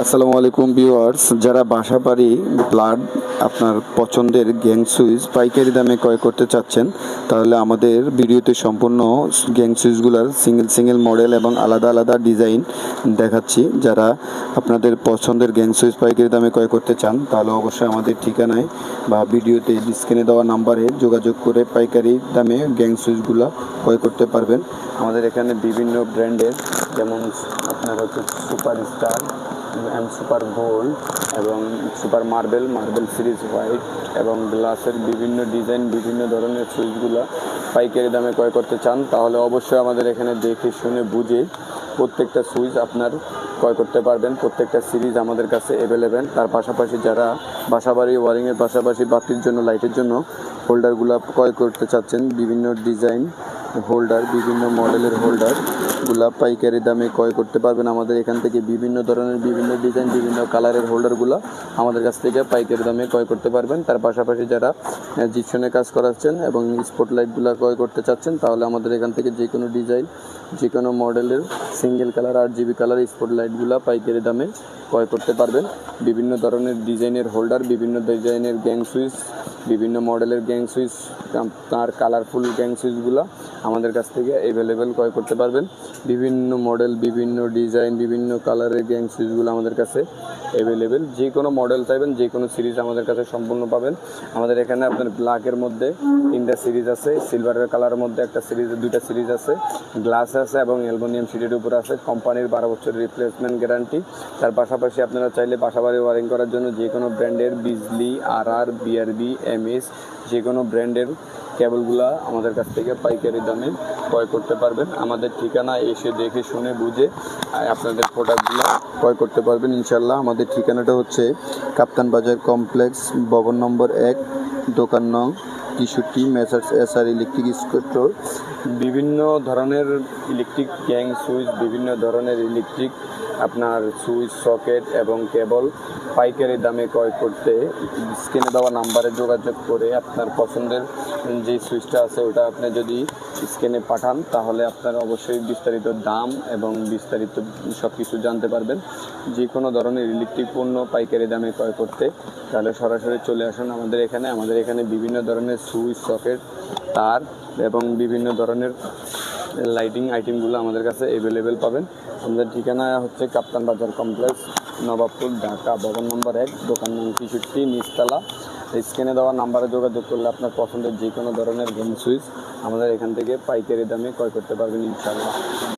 আসসালামু আলাইকুম ভিউয়ার্স, যারা বাসাবাড়ি প্লাগ আপনার পছন্দের গ্যাং সুইচ পাইকারি দামে ক্রয় করতে চাচ্ছেন, তাহলে আমাদের ভিডিওতে সম্পূর্ণ গ্যাং সুইচগুলোর সিঙ্গেল সিঙ্গেল মডেল এবং আলাদা আলাদা ডিজাইন দেখাচ্ছি। যারা আপনাদের পছন্দের গ্যাং সুইচ পাইকারি দামে ক্রয় করতে চান, তাহলে অবশ্যই আমাদের ঠিকানায় বা ভিডিওতে স্ক্রিনে দেওয়া নাম্বারে যোগাযোগ করে পাইকারি দামে গ্যাং সুইচগুলো ক্রয় করতে পারবেন। আমাদের এখানে বিভিন্ন ব্র্যান্ডের, যেমন আপনার হচ্ছে সুপার স্টার, সুপার গোল্ড এবং সুপার মার্বেল সিরিজ হোয়াইট এবং গ্লাসের বিভিন্ন ডিজাইন, বিভিন্ন ধরনের সুইচগুলো পাইকারি দামে ক্রয় করতে চান, তাহলে অবশ্যই আমাদের এখানে দেখে শুনে বুঝে প্রত্যেকটা সুইচ আপনার ক্রয় করতে পারবেন। প্রত্যেকটা সিরিজ আমাদের কাছে অ্যাভেলেবেল। তার পাশাপাশি যারা বাসাবাড়ি ওয়ারিংয়ের পাশাপাশি বাতির জন্য, লাইটের জন্য হোল্ডারগুলো ক্রয় করতে চাচ্ছেন, বিভিন্ন ডিজাইন হোল্ডার, বিভিন্ন মডেলের হোল্ডারগুলা পাইকারি দামে ক্রয় করতে পারবেন আমাদের এখান থেকে। বিভিন্ন ধরনের, বিভিন্ন ডিজাইন, বিভিন্ন কালারের হোল্ডারগুলো আমাদের কাছ থেকে পাইকারি দামে ক্রয় করতে পারবেন। তার পাশাপাশি যারা জিপসনে কাজ করাচ্ছেন এবং স্পটলাইটগুলো ক্রয় করতে চাচ্ছেন, তাহলে আমাদের এখান থেকে যে কোনো ডিজাইন, যে কোনো মডেলের সিঙ্গেল কালার, RGB কালার স্পটলাইটগুলো পাইকারি দামে ক্রয় করতে পারবেন। বিভিন্ন ধরনের ডিজাইনের হোল্ডার, বিভিন্ন ডিজাইনের গ্যাং সুইচ, বিভিন্ন মডেলের গ্যাং সুইচ, তার কালারফুল গ্যাং সুইচগুলো আমাদের কাছ থেকে অ্যাভেলেবেল ক্রয় করতে পারবেন। বিভিন্ন মডেল, বিভিন্ন ডিজাইন, বিভিন্ন কালারের গ্যাং সুইচগুলো আমাদের কাছে অ্যাভেলেবেল। যে কোনো মডেল চাইবেন, যে কোনো সিরিজ আমাদের কাছে সম্পূর্ণ পাবেন। আমাদের এখানে আপনার ব্ল্যাকের মধ্যে 3টা সিরিজ আছে, সিলভারের কালারের মধ্যে একটা সিরিজ, 2টা সিরিজ আছে, গ্লাস আছে এবং অ্যালুমিনিয়াম শিটের উপর আছে। কোম্পানির 12 বছরের রিপ্লেসমেন্ট গ্যারান্টি। তার পাশাপাশি আপনারা চাইলে বাসাবাড়ি ওয়ারিং করার জন্য যে কোনো ব্র্যান্ডের বিজলি, RR, BRB, MS, যে কোনো ব্র্যান্ডের কেবলগুলো আমাদের কাছ থেকে পাইকারি দামে ক্রয় করতে পারবেন। আমাদের ঠিকানা এসে দেখে শুনে বুঝে আপনাদের প্রোডাক্টগুলো ক্রয় করতে পারবেন ইনশাল্লাহ। আমাদের ঠিকানাটা হচ্ছে কাপ্তান বাজার কমপ্লেক্স, ভবন নম্বর 1, দোকান নং 63, মেসার্স SR ইলেকট্রিক স্টোর। বিভিন্ন ধরনের ইলেকট্রিক গ্যাং সুইচ, বিভিন্ন ধরনের ইলেকট্রিক আপনার সুইচ, সকেট এবং কেবল পাইকারি দামে ক্রয় করতে স্ক্রিনে দেওয়া নাম্বারে যোগাযোগ করে আপনার পছন্দের যে সুইচটা আছে ওটা আপনি যদি স্ক্রিনে পাঠান, তাহলে আপনার অবশ্যই বিস্তারিত দাম এবং বিস্তারিত সব কিছু জানতে পারবেন। যে কোনো ধরনের ইলেকট্রিক পণ্য পাইকারি দামে ক্রয় করতে তাহলে সরাসরি চলে আসুন আমাদের এখানে। আমাদের এখানে বিভিন্ন ধরনের সুইচ, সকেট, তার এবং বিভিন্ন ধরনের লাইটিং আইটেমগুলো আমাদের কাছে অ্যাভেলেবেল পাবেন। আমাদের ঠিকানা হচ্ছে কাপ্তান বাজার কমপ্লেক্স, নবাবপুর, ঢাকা, ভবন নম্বর 1, দোকান নং 63, নিচতলা। স্ক্রিনে দেওয়া নাম্বারে যোগাযোগ করলে আপনার পছন্দের যে কোনো ধরনের গ্যাং সুইচ আমাদের এখান থেকে পাইকারি দামে ক্রয় করতে পারবেন ইনশাআল্লাহ।